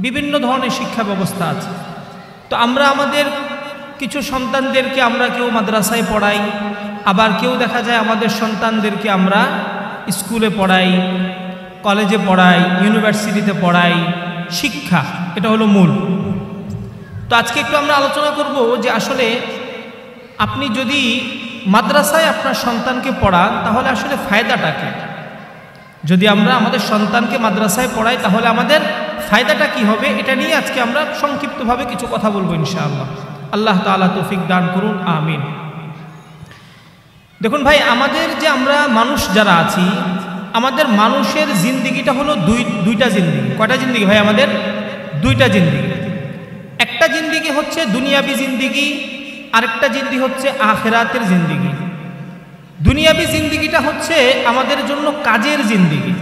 বিভিন্ন ধরনের শিক্ষা ব্যবস্থা আছে। তো আমরা আমাদের কিছু সন্তানদেরকে আমরা কেউ মাদ্রাসায় পড়াই, আবার কেউ দেখা যায় আমাদের সন্তানদেরকে আমরা স্কুলে পড়াই, কলেজে পড়াই, ইউনিভার্সিটিতে পড়াই। শিক্ষা এটা হলো মূল। তো আজকে একটু আমরা আলোচনা করব যে আসলে আপনি যদি মাদ্রাসায় আপনার সন্তানকে পড়ান তাহলে আসলে ফায়দাটা কি। যদি আমরা আমাদের সন্তানকে মাদ্রাসায় পড়াই তাহলে আমাদের ফায়দাটা কি হবে, এটা নিয়ে আজকে আমরা সংক্ষিপ্তভাবে কিছু কথা বলবো ইনশাআল্লাহ। আল্লাহ তাআলা তৌফিক দান করুন, আমিন। দেখুন ভাই, আমাদের যে আমরা মানুষ যারা আছি, আমাদের মানুষের জিন্দিগিটা হলো দুইটা জিন্দিগি। কয়টা জিন্দিগি ভাই? আমাদের দুইটা জিন্দিগি। একটা জিন্দিগি হচ্ছে দুনিয়াবি জিন্দিগি, আরেকটা জিন্দিগি হচ্ছে আখিরাতের জিন্দিগি। দুনিয়াবি জিন্দিগিটা হচ্ছে আমাদের জন্য কাজের জিন্দিগি।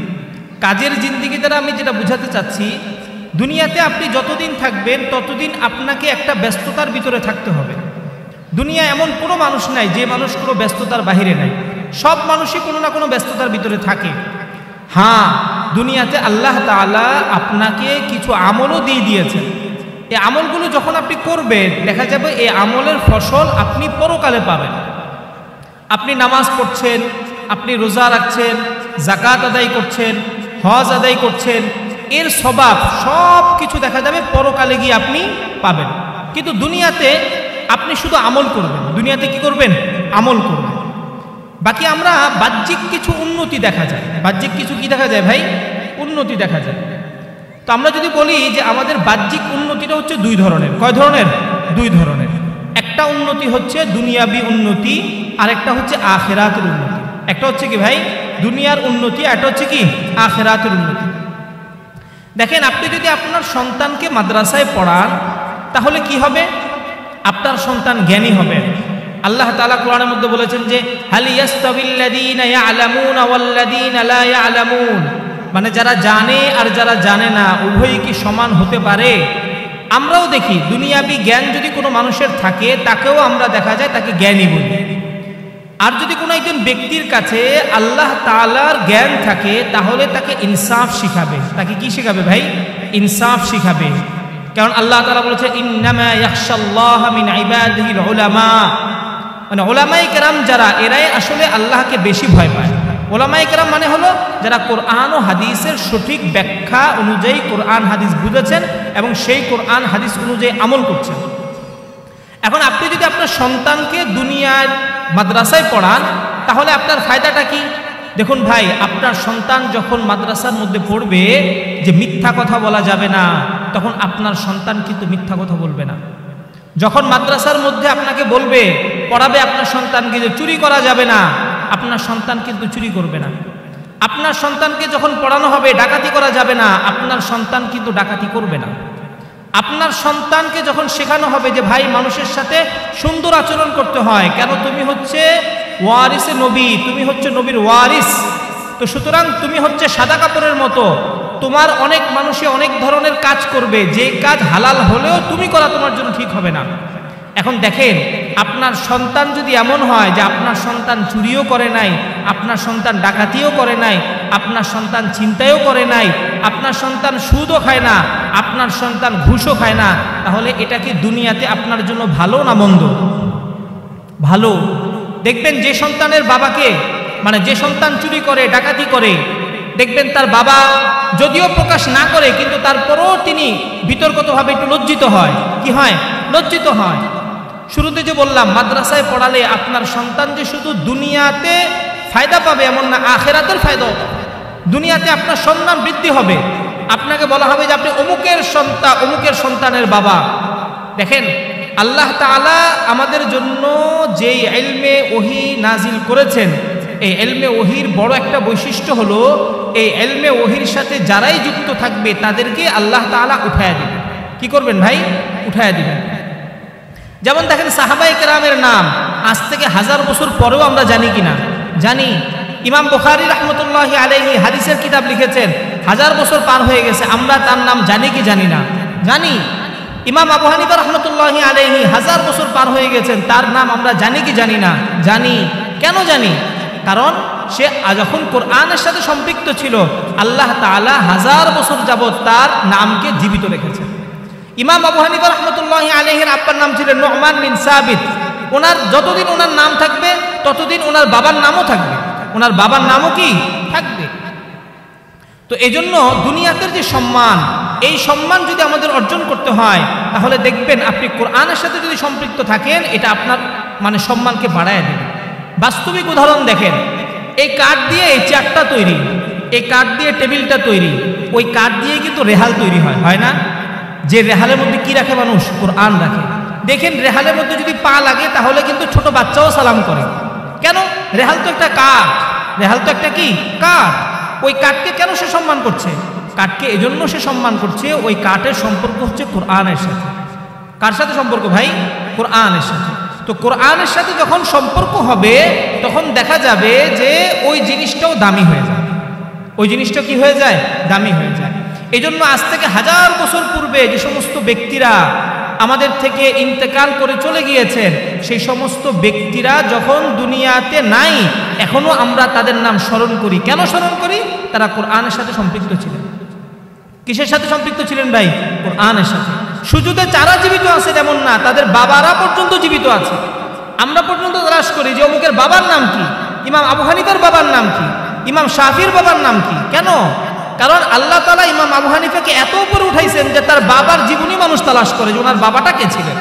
কাজের জিন্দিগি দ্বারা আমি যেটা বোঝাতে চাচ্ছি, দুনিয়াতে আপনি যতদিন থাকবেন ততদিন আপনাকে একটা ব্যস্ততার ভিতরে থাকতে হবে। দুনিয়া এমন কোনো মানুষ নাই যে মানুষ কোনো ব্যস্ততার বাহিরে নাই, সব মানুষই কোনো না কোনো ব্যস্ততার ভিতরে থাকে। হ্যাঁ, দুনিয়াতে আল্লাহ তাআলা আপনাকে কিছু আমলও দিয়ে দিয়েছেন। এই আমলগুলো যখন আপনি করবেন দেখা যাবে এই আমলের ফসল আপনি পরকালে পাবেন। আপনি নামাজ পড়ছেন, আপনি রোজা রাখছেন, যাকাত আদায় করছেন, হজ আদায় করছেন, এর সওয়াব সব কিছু দেখা যাবে পরকালে গিয়ে আপনি পাবেন। কিন্তু দুনিয়াতে আপনি শুধু আমল করবেন। দুনিয়াতে কি করবেন? আমল করবেন। বাকি আমরা বাহ্যিক কিছু উন্নতি দেখা যায়। বাহ্যিক কিছু কি দেখা যায় ভাই? উন্নতি দেখা যায়। তো আমরা যদি বলি যে আমাদের বাহ্যিক উন্নতিটা হচ্ছে দুই ধরনের। কয় ধরনের? দুই ধরনের। একটা উন্নতি হচ্ছে দুনিয়াবি উন্নতি, আর একটা হচ্ছে আখিরাতের উন্নতি। একটা হচ্ছে কি ভাই? দুনিয়ার উন্নতি, আর একটা হচ্ছে কি? আখিরাতের উন্নতি। দেখেন, আপনি যদি আপনার সন্তানকে মাদ্রাসায় পড়ান তাহলে কি হবে? আপনার সন্তান জ্ঞানী হবে। আল্লাহ তাআলা কোরআনের মধ্যে বলেছেন যে হাল ইয়াস্তাবিল্লাযীনা ইয়ালামুনা ওয়াল্লাযীনা লা ইয়ালামুন, মানে যারা জানে আর যারা জানে না উভয়ই কি সমান হতে পারে? আমরাও দেখি দুনিয়াবি জ্ঞান যদি কোনো মানুষের থাকে তাকেও আমরা দেখা যায় তাকে জ্ঞানী বলি। আর যদি কোনো একজন ব্যক্তির কাছে আল্লাহ তাআলার জ্ঞান থাকে তাহলে তাকে ইনসাফ শিখাবে। তাকে কি শিখাবে ভাই? ইনসাফ শিখাবে। কারণ আল্লাহ তাআলা বলেছে ইন্নামা ইয়াখশাল্লাহা মিন ইবাদিহিল উলামা, মানে উলামায়ে কেরাম যারা, এরাই আসলে আল্লাহকে বেশি ভয় পায়। উলামায়ে কেরাম মানে হলো যারা কোরআন ও হাদিসের সঠিক ব্যাখ্যা অনুযায়ী কোরআন হাদিস বুঝেছেন এবং সেই কোরআন হাদিস অনুযায়ী আমল করছেন। এখন আপনি যদি আপনার সন্তানকে দুনিয়ার মাদ্রাসায় পড়ান তাহলে আপনার ফায়দাটা কি? দেখুন ভাই, আপনার সন্তান যখন মাদ্রাসার মধ্যে পড়বে যে মিথ্যা কথা বলা যাবে না, তখন আপনার সন্তান কিন্তু মিথ্যা কথা বলবে না। যখন মাদ্রাসার মধ্যে আপনাকে বলবে, পড়াবে আপনার সন্তানকে যে চুরি করা যাবে না, আপনার সন্তান কিন্তু চুরি করবে না। আপনার সন্তানকে যখন পড়ানো হবে ডাকাতি করা যাবে না, আপনার সন্তান কিন্তু ডাকাতি করবে না। আপনার সন্তানকে যখন শেখানো হবে যে ভাই মানুষের সাথে সুন্দর আচরণ করতে হয়, কেন তুমি হচ্ছে ওয়ারিসে নবী, তুমি হচ্ছে নবীর ওয়ারিস, তো সুতরাং তুমি হচ্ছে সাদা কাপড়ের মতো, তোমার অনেক মানুষে অনেক ধরনের কাজ করবে, যে কাজ হালাল হলেও তুমি করা তোমার জন্য ঠিক হবে না। এখন দেখেন, আপনার সন্তান যদি এমন হয় যে আপনার সন্তান চুরিও করে নাই, আপনার সন্তান ডাকাতিও করে নাই, আপনার সন্তান ছিনতাইও করে নাই, আপনার সন্তান সুদও খায় না, আপনার সন্তান ঘুষও খায় না, তাহলে এটা কি দুনিয়াতে আপনার জন্য ভালো না মন্দ? ভালো। দেখবেন যে সন্তানের বাবাকে, মানে যে সন্তান চুরি করে ডাকাতি করে, দেখবেন তার বাবা যদিও প্রকাশ না করে কিন্তু তারপরও তিনি বিতর্কতভাবে একটু লজ্জিত হয়। কি হয়? লজ্জিত হয়। শুরুতে যে বললাম মাদ্রাসায় পড়ালে আপনার সন্তান যে শুধু দুনিয়াতে ফায়দা পাবে এমন না, আখিরাতের ফায়দাও পাবে। দুনিয়াতে আপনার সম্মান বৃদ্ধি হবে, আপনাকে বলা হবে যে আপনি অমুকের সন্তান, অমুকের সন্তানের বাবা। দেখেন, আল্লাহ তাআলা আমাদের জন্য যেই ইলমে ওহী নাজিল করেছেন, এই ইলমে ওহীর বড় একটা বৈশিষ্ট্য হলো এই ইলমে ওহীর সাথে যারাই যুক্ত থাকবে তাদেরকে আল্লাহ তাআলা উঠায়া দিবেন। কি করবেন ভাই? উঠায়া দিবেন। যেমন দেখেন সাহাবায়ে কেরামের নাম আজ থেকে 1000 বছর পরেও আমরা জানি কিনা? জানি। ইমাম বুখারী রাহমাতুল্লাহি আলাইহি হাদিসের কিতাব লিখেছেন, 1000 বছর পার হয়ে গেছে, আমরা তার নাম জানি কি জানি না? জানি। ইমাম আবু হানিফা রাহমাতুল্লাহি আলাইহি 1000 বছর পার হয়ে গেছেন, তার নাম আমরা জানি কি জানি না? জানি। কেন জানি? কারণ সে যখন কোরআনের সাথে সম্পৃক্ত ছিল আল্লাহ তাআলা 1000 বছর যাবত তার নামকে জীবিত রেখেছেন। ইমাম আবু হানিফা রাহমাতুল্লাহি আলাইহির আব্বার নাম ছিল নু'মান বিন সাবিত। ওনার যতদিন ওনার নাম থাকবে ততদিন ওনার বাবার নামও থাকবে, ওনার বাবার নামও কি থাকবে। তো এজন্য দুনিয়াতে যে সম্মান, এই সম্মান যদি আমাদের অর্জন করতে হয় তাহলে দেখবেন আপনি কোরআনের সাথে যদি সম্পৃক্ত থাকেন এটা আপনার মানে সম্মানকে বাড়ায় দেবে। বাস্তবিক উদাহরণ দেখেন, এই কাঠ দিয়ে এই চেয়ারটা তৈরি, এই কাঠ দিয়ে টেবিলটা তৈরি, ওই কাঠ দিয়ে কিন্তু রেহাল তৈরি হয়, হয় না? যে রেহালের মধ্যে কি রাখে মানুষ? কোরআন রাখে। দেখেন রেহালের মধ্যে যদি পা লাগে তাহলে কিন্তু ছোট বাচ্চাও সালাম করে। কেন? রেহাল তো একটা কাঠ, রেহাল তো একটা কি কাঠ। ওই কাঠকে কেন সে সম্মান করছে? কাঠকে এজন্য সে সম্মান করছে, ওই কাঠের সম্পর্ক হচ্ছে কোরআনের সাথে। কার সাথে সম্পর্ক ভাই? কোরআনের সাথে। তো কোরআনের সাথে যখন সম্পর্ক হবে তখন দেখা যাবে যে ওই জিনিসটাও দামি হয়ে যায়। ওই জিনিসটা কি হয়ে যায়? দামি হয়ে যায়। এই জন্য আজ থেকে 1000 বছর পূর্বে যে সমস্ত ব্যক্তিরা আমাদের থেকে ইন্তেকাল করে চলে গিয়েছেন, সেই সমস্ত ব্যক্তিরা যখন দুনিয়াতে নাই এখনো আমরা তাদের নাম স্মরণ করি। কেন স্মরণ করি? তারা কোরআনের সাথে সম্পৃক্ত ছিলেন। কিসের সাথে সম্পৃক্ত ছিলেন ভাই? কোরআনের সাথে। শুধু যে যারা জীবিত আছে তেমন না, তাদের বাবারা পর্যন্ত জীবিত আছে। আমরা পর্যন্ত তালাশ করি যে অমুকের বাবার নাম কি, ইমাম আবু হানিফার বাবার নাম কি, ইমাম শাফির বাবার নাম কি। কেন? কারণ আল্লাহ তাআলা ইমাম আবু হানিফাকে এত উপরে উঠাইছেন যে তার বাবার জীবনী মানুষ তালাশ করে যে ওনার বাবাটা কে ছিলেন।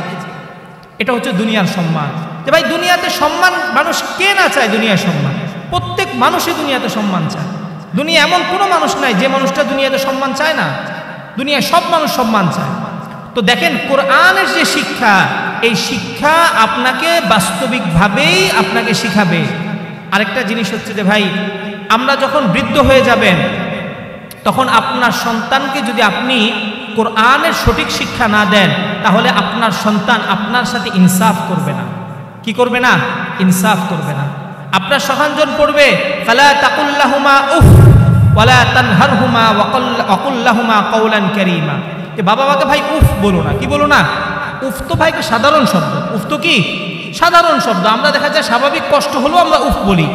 এটা হচ্ছে দুনিয়ার সম্মান। যে ভাই দুনিয়াতে সম্মান মানুষ কে না চায়? দুনিয়ার সম্মান প্রত্যেক মানুষই দুনিয়াতে সম্মান চায়। দুনিয়া এমন কোনো মানুষ নাই যে মানুষটা দুনিয়াতে সম্মান চায় না। দুনিয়ায় সব মানুষ সম্মান চায়। তো দেখেন কোরআনের যে শিক্ষা, এই শিক্ষা আপনাকে বাস্তবিকভাবেই আপনাকে শিখাবে। আরেকটা জিনিস হচ্ছে যে ভাই আমরা যখন বৃদ্ধ হয়ে যাবেন তখন আপনার সন্তানকে যদি আপনি কোরআনের সঠিক শিক্ষা না দেন তাহলে আপনার সন্তান আপনার সাথে ইনসাফ করবে না। কি করবে না? ইনসাফ করবে না। আপনার সন্তান পড়বে ফালা তাকুল্লাহুমা উফ ওয়ালা তানহারহুমা ওয়াকুল্লাহুমা কাওলান কারীমা। যে বাবা মাকে ভাই উফ বলো না। কি বলো না? উফ তো ভাই সাধারণ শব্দ। উফ তো কি সাধারণ শব্দ। আমরা দেখা যায় স্বাভাবিক কষ্ট হলেও আমরা উফ বলি।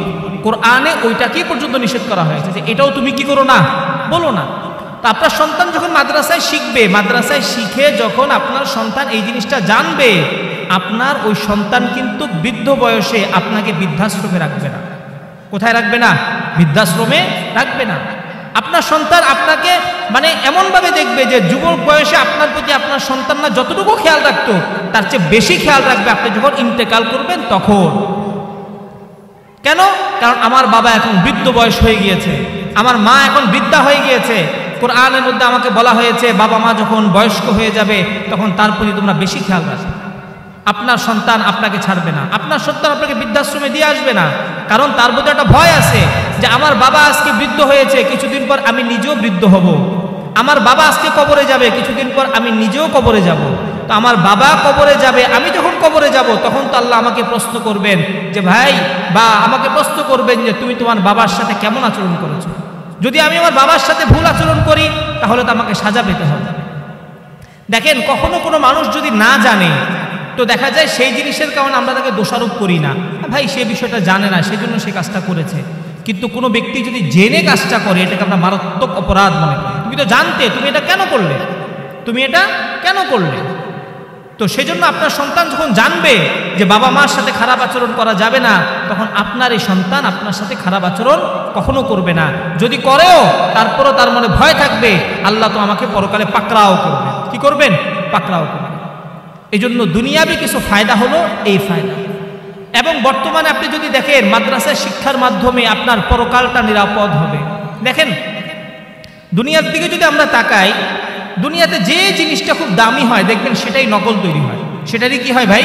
কোরআনে ওইটাকেই পর্যন্ত নিষেধ করা হয়েছে যে এটাও তুমি কি করো না, বলো না। তো আপনার সন্তান যখন মাদ্রাসায় শিখবে, মাদ্রাসায় শিখে যখন আপনার সন্তান এই জিনিসটা জানবে, আপনার ওই সন্তান কিন্তু বৃদ্ধ বয়সে আপনাকে বৃদ্ধাশ্রমে রাখবে না। কোথায় রাখবে না? বৃদ্ধাশ্রমে রাখবে না। আপনার সন্তান আপনাকে মানে এমনভাবে দেখবে যে যুবক বয়সে আপনার প্রতি আপনার সন্তানরা যতটুকু খেয়াল রাখতো তার চেয়ে বেশি খেয়াল রাখবে আপনি যখন ইন্তেকাল করবেন তখন। কেন? কারণ আমার বাবা এখন বৃদ্ধ বয়স হয়ে গিয়েছে, আমার মা এখন বৃদ্ধা হয়ে গিয়েছে। কোরআনের মধ্যে আমাকে বলা হয়েছে বাবা মা যখন বয়স্ক হয়ে যাবে তখন তার প্রতি তোমরা বেশি খেয়াল রাখবে। আপনার সন্তান আপনাকে ছাড়বে না, আপনার সন্তান আপনাকে বৃদ্ধাশ্রমে দিয়ে আসবে না। কারণ তার মধ্যে একটা ভয় আছে যে আমার বাবা আজকে বৃদ্ধ হয়েছে, কিছুদিন পর আমি নিজেও বৃদ্ধ হব। আমার বাবা আজকে কবরে যাবে, কিছুদিন পর আমি নিজেও কবরে যাব। তো আমার বাবা কবরে যাবে, আমি যখন কবরে যাব তখন তো আল্লাহ আমাকে প্রশ্ন করবেন যে ভাই, বা আমাকে প্রশ্ন করবেন যে তুমি তোমার বাবার সাথে কেমন আচরণ করেছো। যদি আমি আমার বাবার সাথে ভুল আচরণ করি তাহলে তো আমাকে সাজা পেতে হবে। দেখেন কখনো কোনো মানুষ যদি না জানে তো দেখা যায় সেই জিনিসের কারণে আমরা তাকে দোষারোপ করি না, ভাই সে বিষয়টা জানে না সেজন্য সে কাজটা করেছে। কিন্তু কোনো ব্যক্তি যদি জেনে কাজটা করে এটাকে আমরা মারাত্মক অপরাধ মনে করি। তুমি তো জানতে, তুমি এটা কেন করলে, তুমি এটা কেন করলে। তো সেজন্য আপনার সন্তান যখন জানবে যে বাবা মার সাথে খারাপ আচরণ করা যাবে না, তখন আপনার এই সন্তান আপনার সাথে খারাপ আচরণ কখনো করবে না। যদি করেও তারপরও তার মনে ভয় থাকবে আল্লাহ তো আমাকে পরকালে পাকড়াও করবে। কি করবেন? পাকড়াও করবেন। এই জন্য দুনিয়াবি কিছু ফায়দা হলো এই ফায়দা। এবং বর্তমানে আপনি যদি দেখেন মাদ্রাসায় শিক্ষার মাধ্যমে আপনার পরকালটা নিরাপদ হবে। দেখেন দুনিয়ার দিকে যদি আমরা তাকাই, দুনিয়াতে যে জিনিসটা খুব দামি হয় দেখবেন সেটাই নকল তৈরি হয়। সেটারই কি হয় ভাই?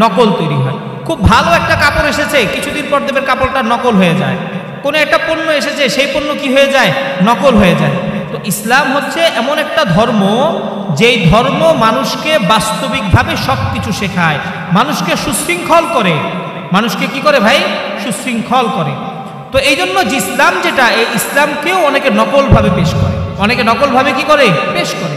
নকল তৈরি হয়। খুব ভালো একটা কাপড় এসেছে, কিছুদিন পর দেখবেন কাপড়টা নকল হয়ে যায়। কোনো একটা পণ্য এসেছে, সেই পণ্য কি হয়ে যায়? নকল হয়ে যায়। তো ইসলাম হচ্ছে এমন একটা ধর্ম যেই ধর্ম মানুষকে বাস্তবিকভাবে সব কিছু শেখায়, মানুষকে সুশৃঙ্খল করে। মানুষকে কি করে ভাই? সুশৃঙ্খল করে। তো এই জন্য যে ইসলাম যেটা, এই ইসলামকেও অনেকে নকলভাবে পেশ করে, অনেকে নকলভাবে কি করে? পেশ করে।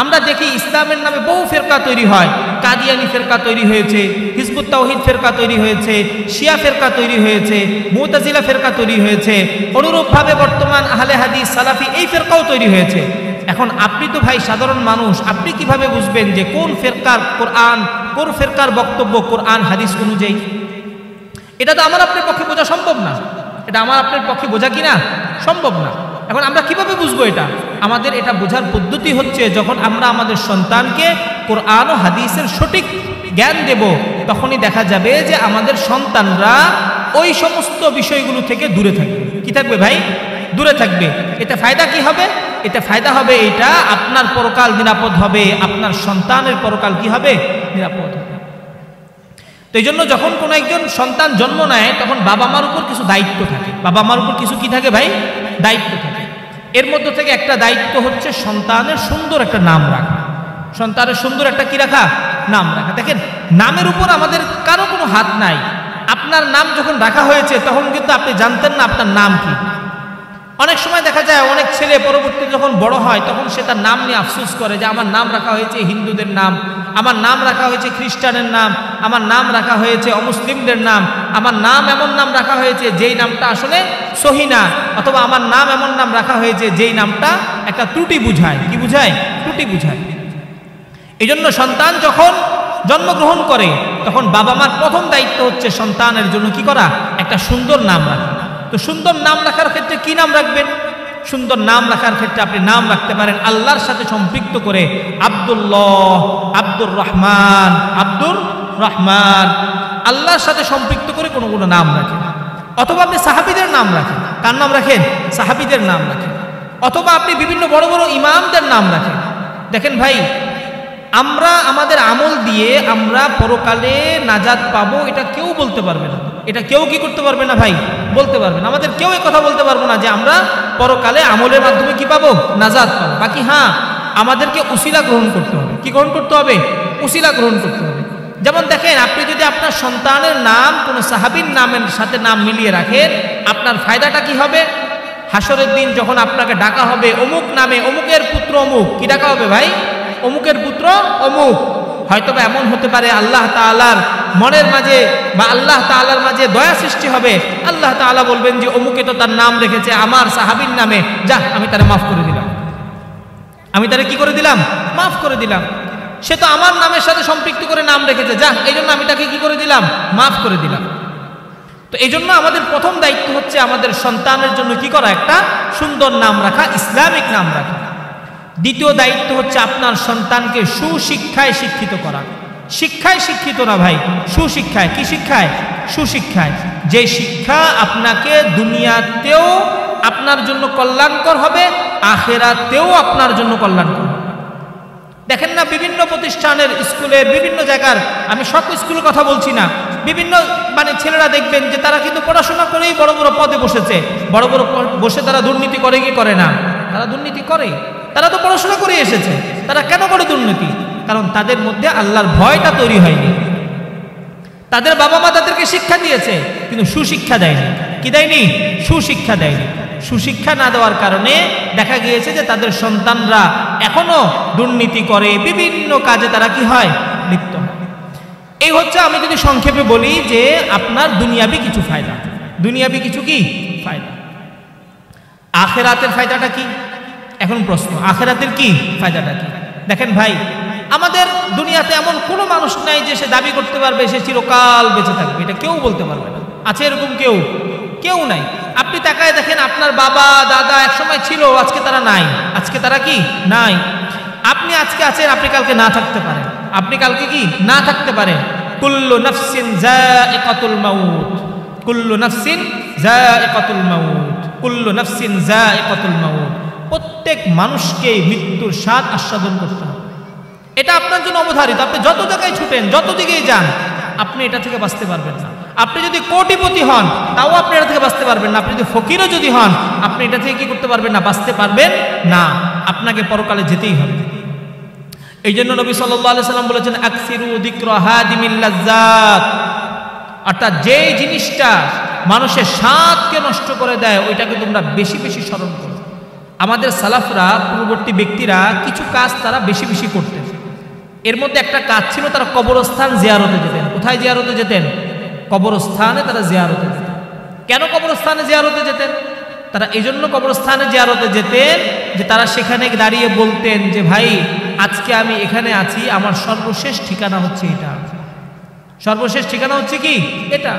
আমরা দেখি ইসলামের নামে বহু ফেরকা তৈরি হয়, কাদিয়ানি ফেরকা তৈরি হয়েছে, হিজবুত তাওহীদ ফেরকা তৈরি হয়েছে, শিয়া ফেরকা তৈরি হয়েছে, মুতাজিলা ফেরকা তৈরি হয়েছে, অনুরূপভাবে বর্তমান আহলে হাদিস সালাফি এই ফেরকাও তৈরি হয়েছে। এখন আপনি তো ভাই সাধারণ মানুষ, আপনি কিভাবে বুঝবেন যে কোন ফেরকার কোরআন, কোন ফেরকার বক্তব্য কোরআন হাদিস অনুযায়ী? এটা তো আমার আপনার পক্ষে বোঝা সম্ভব না, এটা আমার আপনার পক্ষে বোঝা কিনা সম্ভব না। এখন আমরা কিভাবে বুঝবো এটা? আমাদের এটা বোঝার পদ্ধতি হচ্ছে যখন আমরা আমাদের সন্তানকে কোরআন ও হাদিসের সঠিক জ্ঞান দেব, তখনই দেখা যাবে যে আমাদের সন্তানরা ওই সমস্ত বিষয়গুলো থেকে দূরে থাকবে। কি থাকবে ভাই? দূরে থাকবে। এতে ফায়দা কি হবে? এতে ফায়দা হবে এটা, আপনার পরকাল নিরাপদ হবে, আপনার সন্তানের পরকাল কি হবে? নিরাপদ হবে। তো এই জন্য যখন কোনো একজন সন্তান জন্ম নেয় তখন বাবা মার উপর কিছু দায়িত্ব থাকে। বাবা মার উপর কিছু কি থাকে ভাই? দায়িত্ব থাকে। এর মধ্যে থেকে একটা দায়িত্ব হচ্ছে সন্তানের সুন্দর একটা নাম রাখা। সন্তানের সুন্দর একটা কি রাখা? নাম রাখা। দেখেন, নামের উপর আমাদের কারো কোনো হাত নাই। আপনার নাম যখন রাখা হয়েছে তখন কিন্তু আপনি জানতেন না আপনার নাম কি। অনেক সময় দেখা যায় অনেক ছেলে পরবর্তীতে যখন বড় হয় তখন সে তার নাম নিয়ে আফসোস করে যে আমার নাম রাখা হয়েছে হিন্দুদের নাম, আমার নাম রাখা হয়েছে খ্রিস্টানের নাম, আমার নাম রাখা হয়েছে অমুসলিমদের নাম, আমার নাম এমন নাম রাখা হয়েছে যেই নামটা আসলে সহি না, অথবা আমার নাম এমন নাম রাখা হয়েছে যেই নামটা একটা ত্রুটি বুঝায়। কি বুঝায়? ত্রুটি বুঝায়। এই জন্য সন্তান যখন জন্মগ্রহণ করে তখন বাবা মার প্রথম দায়িত্ব হচ্ছে সন্তানের জন্য কি করা? একটা সুন্দর নাম রাখা। তো সুন্দর নাম রাখার ক্ষেত্রে কি নাম রাখবেন? সুন্দর নাম রাখার ক্ষেত্রে আপনি নাম রাখতে পারেন আল্লাহর সাথে সম্পৃক্ত করে, আব্দুল্লাহ, আব্দুর রহমান, আব্দুর রহমান, আল্লাহর সাথে সম্পৃক্ত করে কোনো কোনো নাম রাখেন। অথবা আপনি সাহাবীদের নাম রাখেন। কার নাম রাখেন? সাহাবীদের নাম রাখেন। অথবা আপনি বিভিন্ন বড় বড় ইমামদের নাম রাখেন। দেখেন ভাই, আমরা আমাদের আমল দিয়ে আমরা পরকালে নাজাত পাবো এটা কেউ বলতে পারবে না। এটা কেউ কি করতে পারবে না ভাই? বলতে পারবে না। আমাদের কেউ এই কথা বলতে পারবো না যে আমরা পরকালে আমলের মাধ্যমে কি পাবো? নাজাত পাবো। বাকি হ্যাঁ, আমাদেরকে উসিলা গ্রহণ করতে হবে। কি গ্রহণ করতে হবে? উসিলা গ্রহণ করতে হবে। যেমন দেখেন, আপনি যদি আপনার সন্তানের নাম কোনো সাহাবীর নামের সাথে নাম মিলিয়ে রাখেন, আপনার ফায়দাটা কি হবে? হাসরের দিন যখন আপনাকে ডাকা হবে অমুক নামে, অমুকের পুত্র অমুক, কি ডাকা হবে ভাই? অমুকের পুত্র অমুক। হয়তোবা এমন হতে পারে আল্লাহ তাআলার মনের মাঝে বা আল্লাহ তাআলার মাঝে দয়া সৃষ্টি হবে। আল্লাহ তাআলা বলবেন যে অমুকে তো তার নাম রেখেছে আমার সাহাবীর নামে, যা আমি তারে মাফ করে দিলাম। আমি তারে কি করে দিলাম? মাফ করে দিলাম। সে তো আমার নামের সাথে সম্পৃক্ত করে নাম রেখেছে, যা এই জন্য আমি তাকে কি করে দিলাম? মাফ করে দিলাম। তো এই জন্য আমাদের প্রথম দায়িত্ব হচ্ছে আমাদের সন্তানের জন্য কি করা? একটা সুন্দর নাম রাখা, ইসলামিক নাম রাখা। দ্বিতীয় দায়িত্ব হচ্ছে আপনার সন্তানকে সুশিক্ষায় শিক্ষিত করা। শিক্ষায় শিক্ষিত না ভাই, সুশিক্ষায়। কি শিক্ষায়? সুশিক্ষায়। যে শিক্ষা আপনাকে দুনিয়াতেও আপনার জন্য কল্যাণকর হবে, আখিরাতেও আপনার জন্য কল্যাণকর হবে। দেখেন না, বিভিন্ন প্রতিষ্ঠানের স্কুলের বিভিন্ন জায়গার, আমি সব স্কুলের কথা বলছি না, বিভিন্ন ছেলেরা দেখবেন যে তারা কিন্তু পড়াশোনা করেই বড় বড় পদে বসেছে। বড় বড় বসে তারা দুর্নীতি করে কি করে না? তারা দুর্নীতি করে। তারা তো পড়াশোনা করে এসেছে, তারা কেন করে দুর্নীতি? কারণ তাদের মধ্যে আল্লাহর ভয়টা তৈরি হয়নি। তাদের বাবা মা তাদেরকে শিক্ষা দিয়েছে কিন্তু সুশিক্ষা দেয়নি। কি দেয়নি? সুশিক্ষা দেয়নি। সুশিক্ষা না দেওয়ার কারণে দেখা গিয়েছে যে তাদের সন্তানরা এখনো দুর্নীতি করে, বিভিন্ন কাজে তারা কি হয়? লিপ্ত হয়। এই হচ্ছে, আমি যদি সংক্ষেপে বলি যে আপনার দুনিয়াবি কিছু ফায়দা। দুনিয়াবি কিছু কি ফায়দা? আখিরাতের ফায়দাটা কি? এখন প্রশ্ন, আখিরাতের কি ফায়দাটা কি? দেখেন ভাই, আমাদের দুনিয়াতে এমন কোনো মানুষ নাই যে সে দাবি করতে পারবে সে চিরকাল বেঁচে থাকবে। এটা কেউ বলতে পারবে না। আছে এরকম কেউ? কেউ নাই। আপনি তাকায় দেখেন, আপনার বাবা দাদা একসময় ছিল, আজকে তারা নাই। আজকে তারা কি নাই। আপনি আজকে আছেন, আপনি কালকে না থাকতে পারেন। আপনি কালকে কি না থাকতে পারেন। কুল্লু নাফসিন যায়িকাতুল মাউত, কুল্লু নাফসিন যায়িকাতুল মাউত, কুল্লু নাফসিন যায়িকাতুল মাউত। প্রত্যেক মানুষকে মৃত্যুর স্বাদ আস্বাদন করতে হবে। এটা আপনার জন্য অবধারিত। আপনি যত জায়গায় ছুটেন, যত দিকেই যান, আপনি এটা থেকে বাঁচতে পারবেন না। আপনি যদি কোটিপতি হন তাও আপনি এটা থেকে বাঁচতে পারবেন না। আপনি যদি ফকিরও যদি হন, আপনি এটা থেকে কি করতে পারবেন না? বাঁচতে পারবেন না। আপনাকে পরকালে যেতেই হবে। এই জন্য নবী সাল্লাল্লাহু আলাইহি সাল্লাম বলেছেন, আকসিরু যিকরা হাদিমিল লাজ্জাত, অর্থাৎ যে জিনিসটা মানুষের স্বাদকে নষ্ট করে দেয় ওইটাকে তোমরা বেশি বেশি স্মরণ করো। আমাদের সালাফরা, পূর্ববর্তী ব্যক্তিরা কিছু কাজ তারা বেশি বেশি করতেন। এর মধ্যে একটা কাজ ছিল, তারা কবরস্থান জিয়ারতে যেতেন। কোথায় জিয়ারতে যেতেন? কবরস্থানে তারা জিয়ারতে যেতেন। কেন কবরস্থানে জিয়ারতে যেতেন? তারা এই জন্য কবরস্থানে জিয়ারতে যেতেন যে তারা সেখানে দাঁড়িয়ে বলতেন যে ভাই, আজকে আমি এখানে আছি, আমার সর্বশেষ ঠিকানা হচ্ছে এটা। সর্বশেষ ঠিকানা হচ্ছে কি? এটা।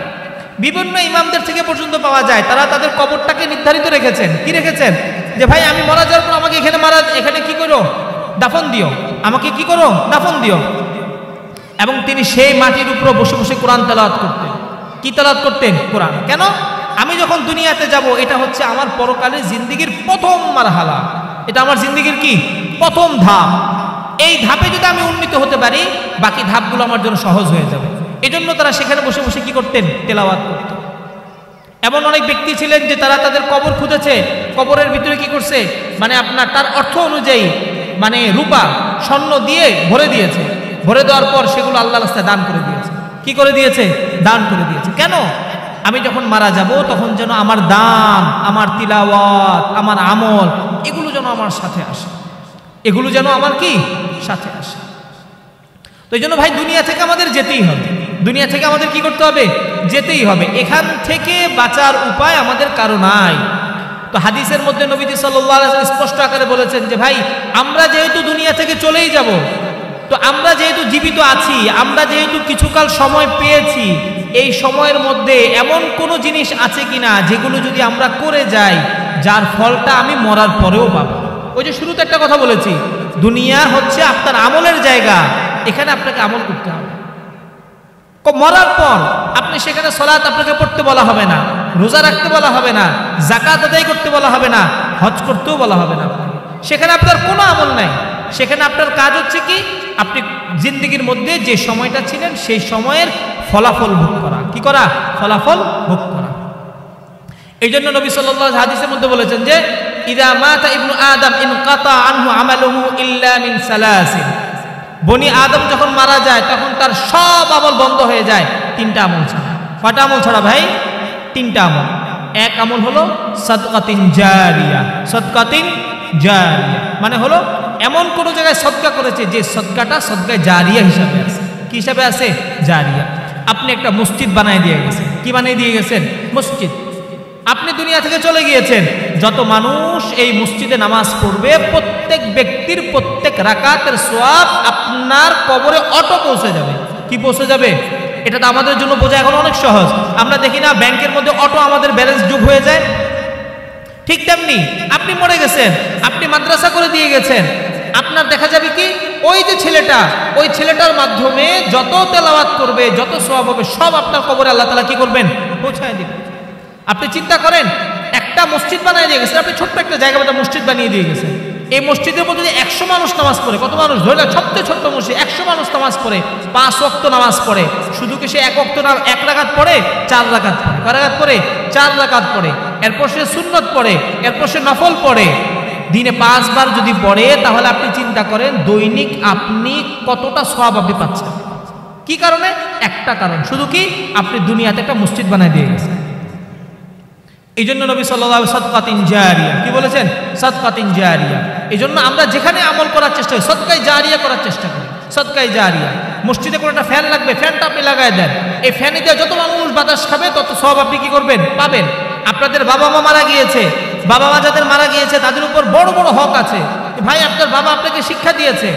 বিভিন্ন ইমামদের থেকে পর্যন্ত পাওয়া যায়, তারা তাদের কবরটাকে নির্ধারিত রেখেছেন। কি রেখেছেন? যে ভাই, আমি মারা যাওয়ার পর আমাকে এখানে কি করো? দাফন দিও। আমাকে কি করো? দাফন দিও। এবং তিনি সেই মাটির উপর বসে বসে কোরআন তেলাওয়াত করতেন। কি তেলাওয়াত করতেন? কোরআন। কেন? আমি যখন দুনিয়াতে যাব, এটা হচ্ছে আমার পরকালের জিন্দেগির প্রথম মারহালা। এটা আমার জিন্দেগির কি? প্রথম ধাপ। এই ধাপে যদি আমি উন্নীত হতে পারি, বাকি ধাপগুলো আমার জন্য সহজ হয়ে যাবে। এজন্য তারা সেখানে বসে বসে কি করতেন? তেলাওয়াত করতেন। এমন অনেক ব্যক্তি ছিলেন যে তারা তাদের কবর খুঁজেছে, কবরের ভিতরে কি করছে, মানে আপনার তার অর্থ অনুযায়ী মানে রূপা স্বর্ণ দিয়ে ভরে দিয়েছে। ভরে দেওয়ার পর সেগুলো আল্লাহর রাস্তায় দান করে দিয়েছে। কি করে দিয়েছে? দান করে দিয়েছে। কেন? আমি যখন মারা যাব, তখন যেন আমার দান, আমার তিলাওয়াত, আমার আমল, এগুলো যেন আমার সাথে আসে। এগুলো যেন আমার কি? সাথে আসে। তো এই জন্য ভাই, দুনিয়া থেকে আমাদের যেতেই হবে। দুনিয়া থেকে আমাদের কি করতে হবে? যেতেই হবে। এখান থেকে বাঁচার উপায় আমাদের কারো নাই। তো হাদিসের মধ্যে নবীজি সাল্লাল্লাহু আলাইহি ওয়াসাল্লাম স্পষ্ট আকারে বলেছেন যে ভাই, আমরা যেহেতু দুনিয়া থেকে চলেই যাব, তো আমরা যেহেতু জীবিত আছি, আমরা যেহেতু কিছুকাল সময় পেয়েছি, এই সময়ের মধ্যে এমন কোনো জিনিস আছে কিনা যেগুলো যদি আমরা করে যাই, যার ফলটা আমি মরার পরেও পাবো। ওই যে শুরুতে একটা কথা বলেছি, দুনিয়া হচ্ছে আপনার আমলের জায়গা। এখানে আপনাকে আমল করতে হবে। মরার পর আপনি সেখানে সালাত আপনাকে পড়তে বলা হবে না, রোজা রাখতে বলা হবে না, যাকাত আদায় করতে বলা হবে না, হজ করতেও বলা হবে না। সেখানে আপনার কোনো আমল নাই। সেখানে আপনার কাজ হচ্ছে কি? আপনি জিন্দেগির মধ্যে যে সময়টা ছিলেন, সেই সময়ের ফলাফল ভোগ করা। কি করা? ফলাফল ভোগ করা। এই জন্য নবী সাল্লাল্লাহু আলাইহি ওয়াসাল্লাম হাদিসের মধ্যে বলেছেন যে ইদা মাতা ইবনু আদম ইনকাতা আনহু আমালুহু ইল্লা মিন সালাসিন। বনি আদম যখন মারা যায়, তখন তার সব আমল বন্ধ হয়ে যায়, তিনটা আমল ছাড়া। কয়টা আমল ছাড়া ভাই? তিনটা আমল। এক আমল হলো সাদকাতিন জারিয়া। সাদকাতিন জারিয়া মানে হলো এমন কোন জায়গায় সদকা করেছে যে সদকাটা সদকায়ে জারিয়া হিসাবে আছে। কি হিসাবে আছে? জারিয়া। আপনি একটা মসজিদ বানিয়ে দিয়ে গেছেন। কি বানিয়ে দিয়ে গেছেন? মসজিদ। আপনি দুনিয়া থেকে চলে গিয়েছেন, যত মানুষ এই মসজিদে নামাজ পড়বে, প্রত্যেক ব্যক্তির প্রত্যেক রাকাতের সওয়াব আপনার কবরে অটো পৌঁছে যাবে। কি পৌঁছে যাবে? এটা তো আমাদের জন্য বোঝা এখন অনেক সহজ। আমরা দেখি না, ব্যাংকের মধ্যে অটো আমাদের ব্যালেন্স যোগ হয়ে যায়। ঠিক তেমনি আপনি মরে গেছেন, আপনি মাদ্রাসা করে দিয়ে গেছেন, আপনার দেখা যাবে কি ওই যে ছেলেটা, ওই ছেলেটার মাধ্যমে যত তেলাওয়াত করবে, যত সওয়াব হবে, সব আপনার কবরে আল্লাহ তাআলা কি করবেন? পৌঁছায় দিবেন। আপনি চিন্তা করেন, একটা মসজিদ বানিয়ে দিয়ে গেছেন, আপনি ছোট্ট একটা জায়গা মধ্যে মসজিদ বানিয়ে দিয়ে গেছেন। এই মসজিদের মধ্যে 100 মানুষ নামাজ পড়ে, কত মানুষ? ধরে না, ছোট্ট মসজিদ, 100 মানুষ নামাজ পড়ে, 5 ওয়াক্ত নামাজ পড়ে। শুধু কি সে 1 ওয়াক্ত না, 1 রাকাত পড়ে, 4 রাকাত পড়ে। কয় রাকাত পড়ে? 4 রাকাত পড়ে। এরপর সে সুন্নত পড়ে, এরপর সে নফল পড়ে। দিনে 5 বার যদি পড়ে, তাহলে আপনি চিন্তা করেন দৈনিক আপনি কতটা সওয়াব আপনি পাচ্ছেন। কি কারণে? একটা কারণ, শুধু কি? আপনি দুনিয়াতে একটা মসজিদ বানিয়ে দিয়ে গেছেন। এই জন্য নবী সাল্লাল্লাহু আলাইহি ওয়াসাল্লাম সাদকাতিন জারিয়া কি বলেছেন? সাদকাতিন জারিয়া। এই জন্য আমরা যেখানে আমল করার চেষ্টা করি, সদকায়ে জারিয়া করার চেষ্টা করি। সদকায়ে জারিয়া। মসজিদে কোনো একটা ফ্যান লাগবে, ফ্যানটা আপনি লাগায় দেন। এই ফ্যানে দিয়ে যত মানুষ বাতাস খাবে, তত সওয়াব আপনি কি করবেন? পাবেন। আপনাদের বাবা মা মারা গিয়েছে, বাবা মা যাদের মারা গিয়েছে, তাদের উপর বড় বড় হক আছে। ভাই, আপনার বাবা আপনাকে শিক্ষা দিয়েছে,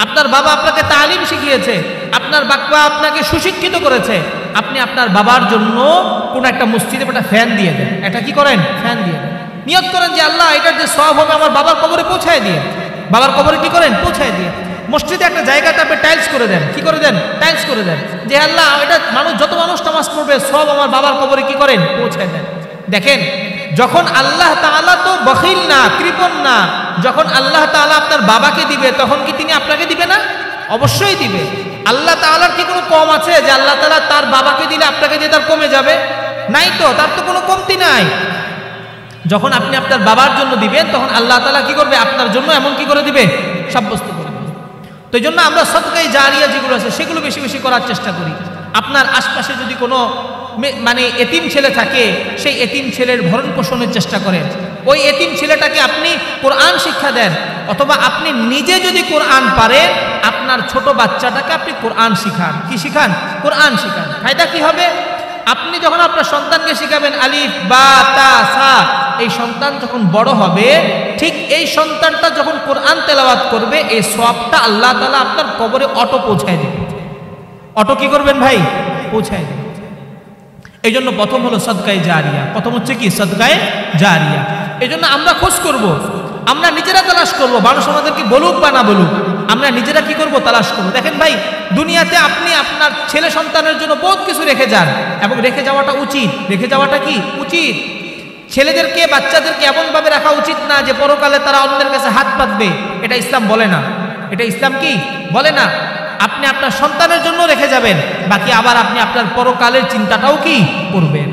আপনার বাবা আপনাকে তালিম শিখিয়েছে, আপনার বাবা আপনাকে সুশিক্ষিত করেছে। আপনি আপনার বাবার জন্য কোন একটা মসজিদে একটা ফ্যান দিয়ে দেন। এটা কি করেন? ফ্যান দিয়ে দেন। নিয়ত করেন যে আল্লাহ, এটার যে সওয়াব হবে আমার বাবার কবরে পৌঁছায় দিয়ে। বাবার কবরে কি করেন? পৌঁছায় দিয়ে। মসজিদে একটা জায়গাতে আপনি টাইলস করে দেন। কি করে দেন? টাইলস করে দেন। যে আল্লাহ, এটা মানুষ, যত মানুষ নামাজ পড়বে, সব আমার বাবার কবরে কি করেন? পৌঁছায় দেন। দেখেন, যখন আল্লাহ তাআলা তো বখিল না, কৃপণ না, যখন আল্লাহ তাআলা আপনার বাবাকে দিবে, তখন কি তিনি আপনাকে দিবে না? অবশ্যই দিবে। আল্লাহ তাআলার কি কোনো কম আছে যে আল্লাহ তাআলা তার বাবাকে দিলে আপনাকে দিয়ে তার কমে যাবে? নাই তো, তার তো কোনো কমতি নাই। যখন আপনি আপনার বাবার জন্য দিবেন, তখন আল্লাহ তাআলা কি করবে? আপনার জন্য এমন কি করে দিবে? সাব্যস্ত করে দিবে। তো এই জন্য আমরা সদকায়ে জারিয়া যেগুলো আছে, সেগুলো বেশি বেশি করার চেষ্টা করি। আপনার আশপাশে যদি কোনো মানে এতিম ছেলে থাকে, সেই এতিম ছেলের ভরণ পোষণের চেষ্টা করেন। ওই এতিম ছেলেটাকে আপনি কোরআন শিক্ষা দেন, অথবা আপনি নিজে যদি কোরআন পারেন আপনার ছোট বাচ্চাটাকে আপনি কোরআন শিখান। কি শিখান? কোরআন শিখান। ফায়দা কি হবে? আপনি যখন আপনার সন্তানকে শিখাবেন আলিফ বা তা সা, এই সন্তান যখন বড় হবে, ঠিক এই সন্তানটা যখন কোরআন তেলাওয়াত করবে, এই সওয়াবটা আল্লাহ তাআলা আপনার কবরে অটো পৌঁছায় দেবে। অটো কি করবেন ভাই? পৌঁছায় দেবে। এই জন্য প্রথম হলো সদকায়ে জারিয়া। প্রথম হচ্ছে কি? সদকায়ে জারিয়া। এই জন্য আমরা খোঁজ করব, আমরা নিজেরা তালাশ করব, মানুষ আমাদেরকে বলুক বা না বলুক, আমরা নিজেরা কি করব? তালাশ করব। দেখেন ভাই, দুনিয়াতে আপনি আপনার ছেলে সন্তানের জন্য বহুত কিছু রেখে যান, এবং রেখে যাওয়াটা উচিত। রেখে যাওয়াটা কি? উচিত। ছেলেদেরকে, বাচ্চাদেরকে এমনভাবে রাখা উচিত না যে পরকালে তারা অন্যের কাছে হাত পাতবে। এটা ইসলাম বলে না। এটা ইসলাম কি বলে না। আপনি আপনার সন্তানের জন্য রেখে যাবেন, বাকি আবার আপনি আপনার পরকালের চিন্তাটাও কি করবেন।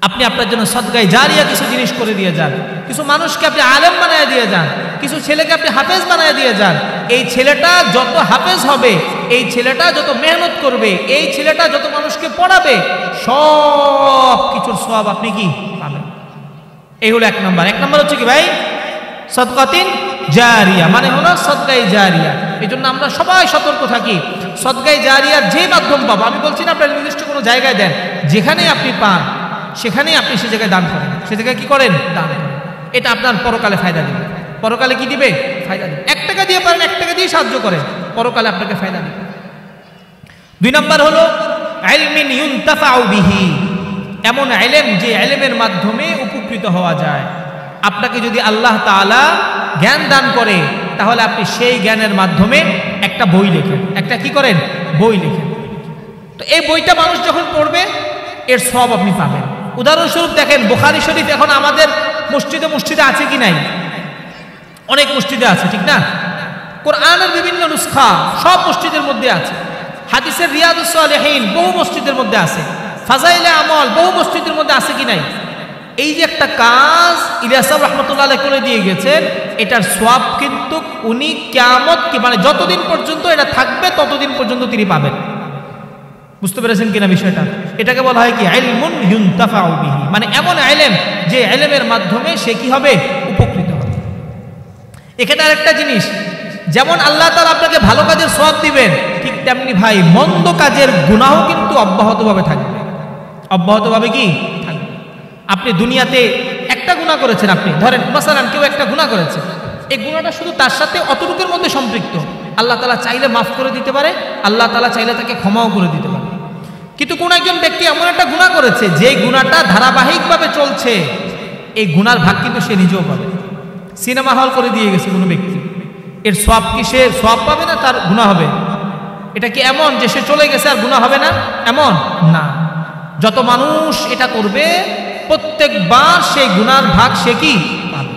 আপনি আপনার জন্য সদকায়ে জারিয়া কিছু জিনিস করে দিয়ে যান, কিছু মানুষকে আপনি আলেম বানায় দিয়ে যান, কিছু ছেলেকে আপনি হাফেজ বানায় দিয়ে যান। এই ছেলেটা যত হাফেজ হবে, এই ছেলেটা যত মেহনত করবে, এই ছেলেটা যত মানুষকে পড়াবে, সব কিছুর সওয়াব আপনি কি পাবেন। এই হলো এক নম্বর। এক নম্বর হচ্ছে কি ভাই? সদকাতিন জারিয়া, মানে হলো সদকায়ে জারিয়া। এই জন্য আমরা সবাই সতর্ক থাকি। সদকায়ে জারিয়ার যে মাধ্যম পাবো, আমি বলছি না আপনার নির্দিষ্ট কোনো জায়গায় দেন, যেখানে আপনি পান সেখানেই আপনি সে জায়গায় দান করেন। সে জায়গায় কি করেন? দান করেন। এটা আপনার পরকালে ফায়দা দিবে। পরকালে কি দিবে? ফায়দা দিবে। 1 টাকা দিয়ে পারেন, 1 টাকা দিয়ে সাহায্য করেন, পরকালে আপনাকে ফায়দা দিবে। 2 নম্বর হলো ইলমিন ইউনতাফাউ বিহি, এমন ইলম যে ইলমের মাধ্যমে উপকৃত হওয়া যায়। আপনাকে যদি আল্লাহ তাআলা জ্ঞান দান করে, তাহলে আপনি সেই জ্ঞানের মাধ্যমে একটা বই লেখেন। একটা কি করেন? বই লেখেন। তো এই বইটা মানুষ যখন পড়বে, এর সওয়াব আপনি পাবেন। উদাহরণস্বরূপ দেখেন, বুখারী শরীফ এখন আমাদের মসজিদে আছে কি নাই? অনেক মসজিদে আছে, ঠিক না? কোরআনের বিভিন্ন নুসখা সব মসজিদের মধ্যে আছে। হাদিসের রিয়াদুস সালিহিন বহু মসজিদের মধ্যে আছে। ফাজাইলে আমল বহু মসজিদের মধ্যে আছে কি নাই? এই যে একটা কাজ ইলিয়াস সাহেব রাহমাতুল্লাহ আলাইহি করে দিয়ে গেছেন, এটার সওয়াব কিন্তু উনি কিয়ামত কি মানে যতদিন পর্যন্ত এটা থাকবে ততদিন পর্যন্ত তিনি পাবেন। বুঝতে পেরেছেন কিনা বিষয়টা? এটাকে বলা হয় কি? ইলমুন ইউনতাফাউ বিহি, মানে এমন ইলম যে ইলমের মাধ্যমে সে কি হবে? উপকৃত হবে। এখানে আরেকটা জিনিস, যেমন আল্লাহ তাআলা আপনাকে ভালো কাজের সওয়াব দিবেন, ঠিক তেমনি ভাই মন্দ কাজের গুনাহ কিন্তু অব্যাহতভাবে থাকবে। অব্যাহতভাবে কি থাকবে? আপনি দুনিয়াতে একটা গুনাহ করেছেন, আপনি ধরেন মাসালান কেউ একটা গুনাহ করেছে, এই গুনাহটা শুধু তার সাথে অতটুকুর মধ্যে সম্পৃক্ত। আল্লাহ তাআলা চাইলে মাফ করে দিতে পারে, আল্লাহ তাআলা চাইলে তাকে ক্ষমাও করে দিতে পারে। কিন্তু কোন একজন ব্যক্তি এমন একটা গুনাহ করেছে যে গুনাহটা ধারাবাহিকভাবে চলছে, এই গুনার ভাগ কিন্তু সে নিজেও পাবে। সিনেমা হল করে দিয়ে গেছে কোনো ব্যক্তি, এর সওয়াব কি সে সওয়াব পাবে না তার গুনাহ হবে? এটা কি এমন যে সে চলে গেছে আর গুনাহ হবে না? এমন না। যত মানুষ এটা করবে প্রত্যেকবার সেই গুনার ভাগ সে কি পাবে,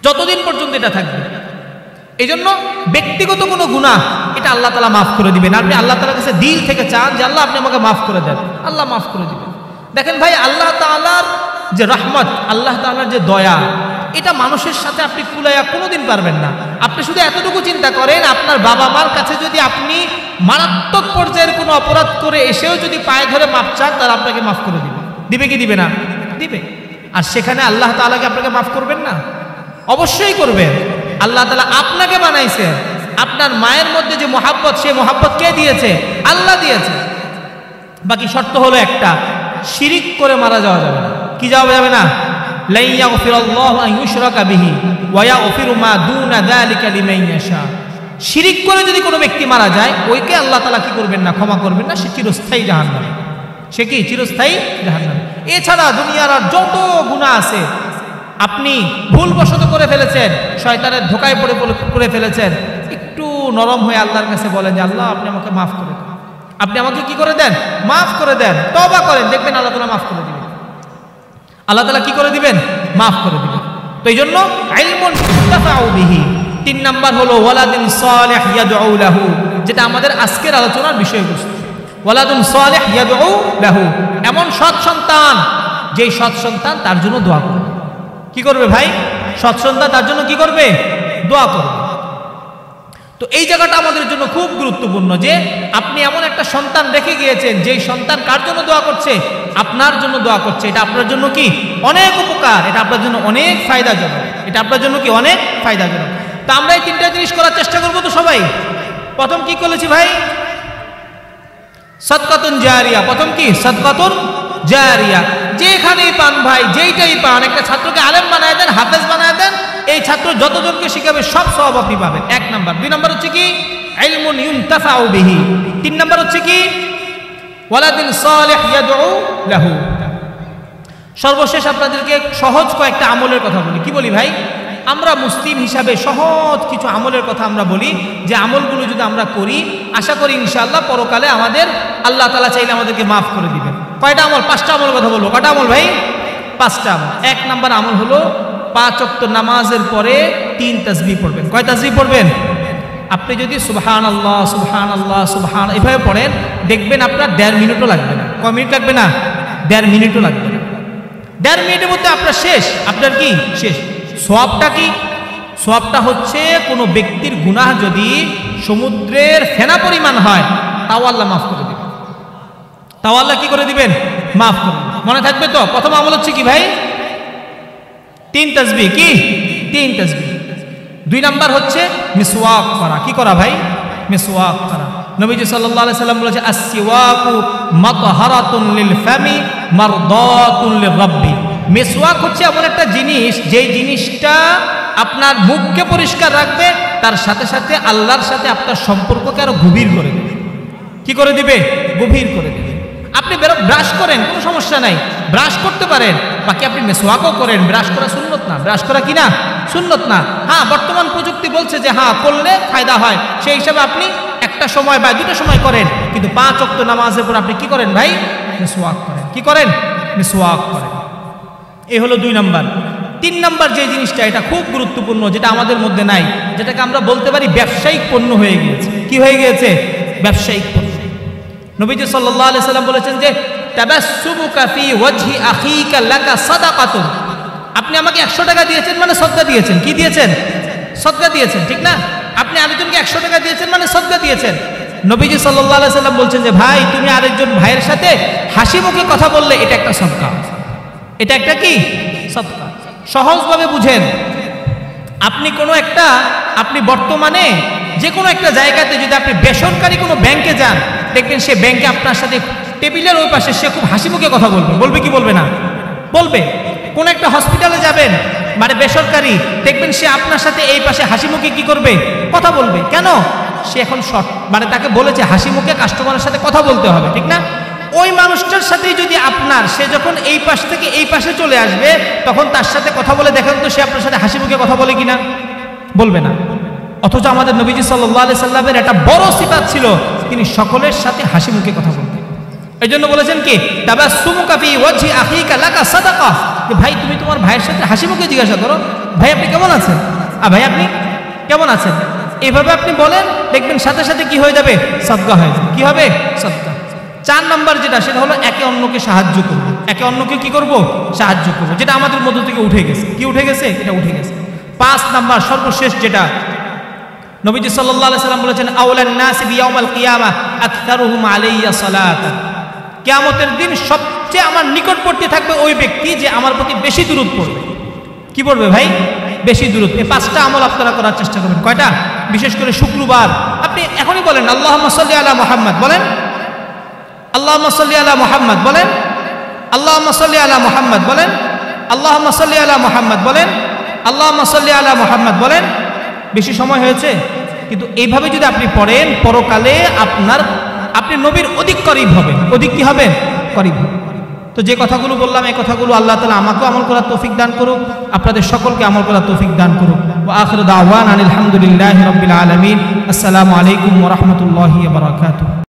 যতদিন পর্যন্ত এটা থাকবে। এই জন্য ব্যক্তিগত কোনো গুনাহ এটা আল্লাহ তাআলা মাফ করে দিবেন। আপনি আল্লাহ তাআলার কাছে দিল থেকে চান যে আল্লাহ আপনি আমাকে মাফ করে দেন, আল্লাহ মাফ করে দিবেন। দেখেন ভাই, আল্লাহ তাআলার যে রহমত, আল্লাহ তাআলার যে দয়া, এটা মানুষের সাথে আপনি কুলাইয়া কোনোদিন পারবেন না। আপনি শুধু এতটুকু চিন্তা করেন, আপনার বাবা মার কাছে যদি আপনি মারাত্মক পর্যায়ের কোনো অপরাধ করে এসেও যদি পায়ে ধরে মাফ চান, তারা আপনাকে মাফ করে দিবে। দিবে কি দিবে না? দিবে। আর সেখানে আল্লাহ তাআলাকে আপনাকে মাফ করবেন না? অবশ্যই করবেন। আল্লাহ তাআলা আপনাকে বানাইছে, আপনার মায়ের মধ্যে যে মহাব্বত, সেই মহাব্বত কে দিয়েছে? আল্লাহ দিয়েছে। বাকি শর্ত হলো একটা, শিরিক করে মারা যাওয়া যাবে না। কি যাওয়া যাবে না? লা ইয়াগফিরুল্লাহু আন ইউশরাকা বিহি ওয়া ইয়াগফিরু মা দুনা যালিকা লিমান ইয়াশা। শিরিক করে যদি কোনো ব্যক্তি মারা যায়, ওইকে আল্লাহ তাআলা কি করবেন না? ক্ষমা করবেন না। সে চিরস্থায়ী জাহান্নামে। সে কি? চিরস্থায়ী জাহান্নামে। এছাড়া দুনিয়ার আর যত গুনাহ আছে, আপনি ভুলবশত করে ফেলেছেন, শয়তানের ধোকায় পড়ে করে ফেলেছেন, একটু নরম হয়ে আল্লাহর কাছে বলেন যে আল্লাহ আপনি আমাকে মাফ করে দেন, আপনি আমাকে কি করে দেন? মাফ করে দেন। তওবা করেন, দেখবেন আল্লাহ তাআলা মাফ করে দিবেন। আল্লাহ তাআলা কি করে দিবেন? মাফ করে দিবেন। তো এই জন্য ইলমুন ইউনতাফাউ বিহি। 3 নাম্বার হলো ওয়ালাদিন সালিহ ইয়াদউ লাহু, যেটা আমাদের আজকের আলোচনার বিষয়বস্তু। ওয়ালাদুন সালিহ ইয়াদউ লাহু, এমন সৎ সন্তান, যেই সৎ সন্তান তার জন্য দোয়া করবে। কি করবে ভাই? সৎ সন্তান তার জন্য কি করবে? দোয়া করবে। তো এই জায়গাটা আমাদের জন্য খুব গুরুত্বপূর্ণ যে আপনি এমন একটা সন্তান রেখে গিয়েছেন যেই সন্তান কার জন্য দোয়া করছে, আপনার জন্য দোয়া করছে। এটা আপনার জন্য কি অনেক উপকার, এটা আপনার জন্য অনেক ফায়দাজনক, এটা আপনার জন্য কি অনেক ফায়দাজনক। তা আমরা এই তিনটা জিনিস করার চেষ্টা করবো তো সবাই। প্রথম কি করেছি ভাই? সাদকাতুন জারিয়া। প্রথম কি? সাদকাতুন জারিয়া। যেখানেই পান ভাই, যেইটাই পান, একটা ছাত্রকে আলেম বানায় দেন, হাফেজ বানায় দেন, এই ছাত্র যতজনকে শিখাবে সব সওয়াব আপনি পাবেন। 1 নাম্বার। 2 নাম্বার হচ্ছে কি? ইলমুন ইউনতাফাউ বিহি। 3 নাম্বার হচ্ছে কি? ওয়ালাদিন সালিহ ইয়াদউ লাহু। সর্বশেষ আপনাদেরকে সহজ কয়েকটা আমলের কথা বলি। কি বলি ভাই? আমরা মুসলিম হিসাবে সহজ কিছু আমলের কথা আমরা বলি, যে আমলগুলো যদি আমরা করি, আশা করি ইনশাআল্লাহ পরকালে আমাদের আল্লাহ তাআলা চাইলে আমাদেরকে মাফ করে দিবেন। কয়টা আমল? 5টা আমল কথা বলবো। কয়টা আমল ভাই? 5টা আমল। 1 নাম্বার আমল হলো 5 ওয়াক্ত নামাজের পরে 3 তাসবিহ পড়বেন। কয় তাসবিহ পড়বেন? আপনি যদি সুবহানাল্লাহ সুবহানাল্লাহ সুবহান এভাবে পড়েন, দেখবেন আপনার 1.5 মিনিটও লাগবে না। কয় মিনিট লাগবে না? 1.5 মিনিটও লাগবে না। 1.5 মিনিটের মধ্যে আপনার শেষ। আপনার কি শেষ? সওয়াবটা কি? সওয়াবটা হচ্ছে কোনো ব্যক্তির গুনাহ যদি সমুদ্রের ফেনা পরিমাণ হয়, তাও আল্লাহ মাফ করে দিবেন। তাও আল্লাহ কি করে দিবেন? মাফ করে দিবেন। মনে থাকবে তো? প্রথম আমল হচ্ছে কি ভাই? 3 তাসবিহ। কি? 3 তাসবিহ। 2 নাম্বার হচ্ছে মিসওয়াক করা। কি করা ভাই? মিসওয়াক করা। নবীজি সাল্লাল্লাহু আলাইহি সাল্লাম বলেছে, আস-সিওয়াকু মাতহারাতুন লিল ফামি মারদাতুন লির-রাব্বি। মিসওয়াক হচ্ছে এমন একটা জিনিস, যেই জিনিসটা আপনার মুখকে পরিষ্কার রাখবে, তার সাথে সাথে আল্লাহর সাথে আপনার সম্পর্ককে আরো গভীর করে দেবে। কি করে দিবে? গভীর করে দেবে। আপনি ব্রাশ করেন, কোনো সমস্যা নাই, ব্রাশ করতে পারেন, বাকি আপনি মিসওয়াকও করেন। ব্রাশ করা সুন্নত না, ব্রাশ করা কি না? সুন্নত না। হ্যাঁ, বর্তমান প্রযুক্তি বলছে যে হ্যাঁ করলে ফায়দা হয়, সেই হিসাবে আপনি একটা সময় বা 2টা সময় করেন, কিন্তু 5 ওয়াক্ত নামাজের পর আপনি কি করেন ভাই? মিসওয়াক করেন। কি করেন? মিসওয়াক করেন। এই হলো 2 নাম্বার। 3 নাম্বার যে জিনিসটা, এটা খুব গুরুত্বপূর্ণ, যেটা আমাদের মধ্যে নাই, যেটাকে আমরা বলতে পারি ব্যবসায়িক পণ্য হয়ে গিয়েছে। কি হয়ে গিয়েছে? ব্যবসায়িক পণ্য। নবীজি সাল্লাল্লাহু আলাইহি সাল্লাম বলেছেন যে তাবাসসুমুকা ফি ওয়াজহি আখিকা লাকা সাদাকাতুন। আপনি আমাকে 100 টাকা দিয়েছেন মানে সদকা দিয়েছেন। কি দিয়েছেন? সদকা দিয়েছেন, ঠিক না? আপনি আরেকজনকে 100 টাকা দিয়েছেন মানে সদকা দিয়েছেন। নবীজি সাল্লাল্লাহু আলাইহি সাল্লাম বলছেন যে ভাই, তুমি আরেকজন ভাইয়ের সাথে হাসি মুখে কথা বললে এটা একটা সদকা। এটা একটা কি? সদকা। সহজভাবে বুঝেন। আপনি বর্তমানে যে কোনো একটা জায়গাতে যদি আপনি বেসরকারি কোনো ব্যাংকে যান, দেখবেন সে ব্যাংকে আপনার সাথে টেবিলের ওই পাশে সে খুব হাসি মুখে কথা বলবে। বলবে কি বলবে না? বলবে। কোন একটা হসপিটালে যাবেন মানে বেসরকারি, দেখবেন সে আপনার সাথে এই পাশে হাসি মুখে কি করবে? কথা বলবে। কেন? সে এখন মানে তাকে বলেছে হাসি মুখে কাস্টমারের সাথে কথা বলতে হবে, ঠিক না? ওই মানুষটার সাথেই যদি সে যখন এই পাশ থেকে এই পাশে চলে আসবে, তখন তার সাথে কথা বলে দেখেন তো সে আপনার সাথে হাসি মুখে কথা বলে কিনা? বলবে না। অথচ আমাদের নবীজি সাল্লাল্লাহু আলাইহি সাল্লামের একটা বড় সিফাত ছিল, তিনি সকলের সাথে হাসি মুখে কথা বলতেন। এই জন্য বলেছেন কি? তাবাসসুমুকা ফি ওয়াজহি আখিকা লাকা সাদাকা। ভাই, তুমি তোমার ভাইয়ের সাথে হাসি মুখে জিজ্ঞাসা করো, ভাই আপনি কেমন আছেন? ভাই আপনি কেমন আছেন? এইভাবে আপনি বলেন, দেখবেন সাথে সাথে কি হয়ে যাবে? সদকা হয়ে যাবে। কি হবে? সদকা। 4 নাম্বার যেটা, সেটা হলো একে অন্যকে সাহায্য করব। একে অন্যকে কি করব? সাহায্য করব, যেটা আমাদের মধ্য থেকে উঠে গেছে। কি উঠে গেছে? এটা উঠে গেছে। 5 নাম্বার সর্বশেষ যেটা, নবীজি সাল্লাল্লাহু আলাইহি সাল্লাম বলেছেন, আউলান নাসি বিয়াউমাল কিয়ামা আকতারুহুম আলাইয়া সালাতান। কিয়ামতের দিন সবচেয়ে আমার নিকটবর্তী থাকবে ওই ব্যক্তি যে আমার প্রতি বেশি দুরূদ পড়বে। কি পড়বে ভাই? বেশি দুরূদ। এই 5টা আমল আপনারা করার চেষ্টা করবেন। কয়টা? বিশেষ করে শুক্রবার আপনি এখনই বলেন আল্লাহুম্মা সাল্লি আলা মুহাম্মাদ, বলেন আল্লাহুম্মা সাল্লি আলা মুহাম্মাদ, বলেন আল্লাহুম্মা সাল্লি আলা মুহাম্মাদ, বলেন আল্লাহুম্মা সাল্লি আলা মুহাম্মাদ, বলেন আল্লাহুম্মা সাল্লি আলা মুহাম্মাদ, বলেন। বেশি সময় হয়েছে, কিন্তু এইভাবে যদি আপনি পড়েন, পরকালে আপনি নবীর অধিক করিব হবেন। অধিক কি হবেন? করিব। তো যে কথাগুলো বললাম, এই কথাগুলো আল্লাহ তাআলা আমাকেও আমল করার তৌফিক দান করুক, আপনাদের সকলকে আমল করার তৌফিক দান করুক। ওয়া আখিরু দাওয়ানা আলহামদুলিল্লাহি রাব্বিল আলামিন। আসসালামু আলাইকুম ওয়া রাহমাতুল্লাহি ওয়া বারাকাতুহু।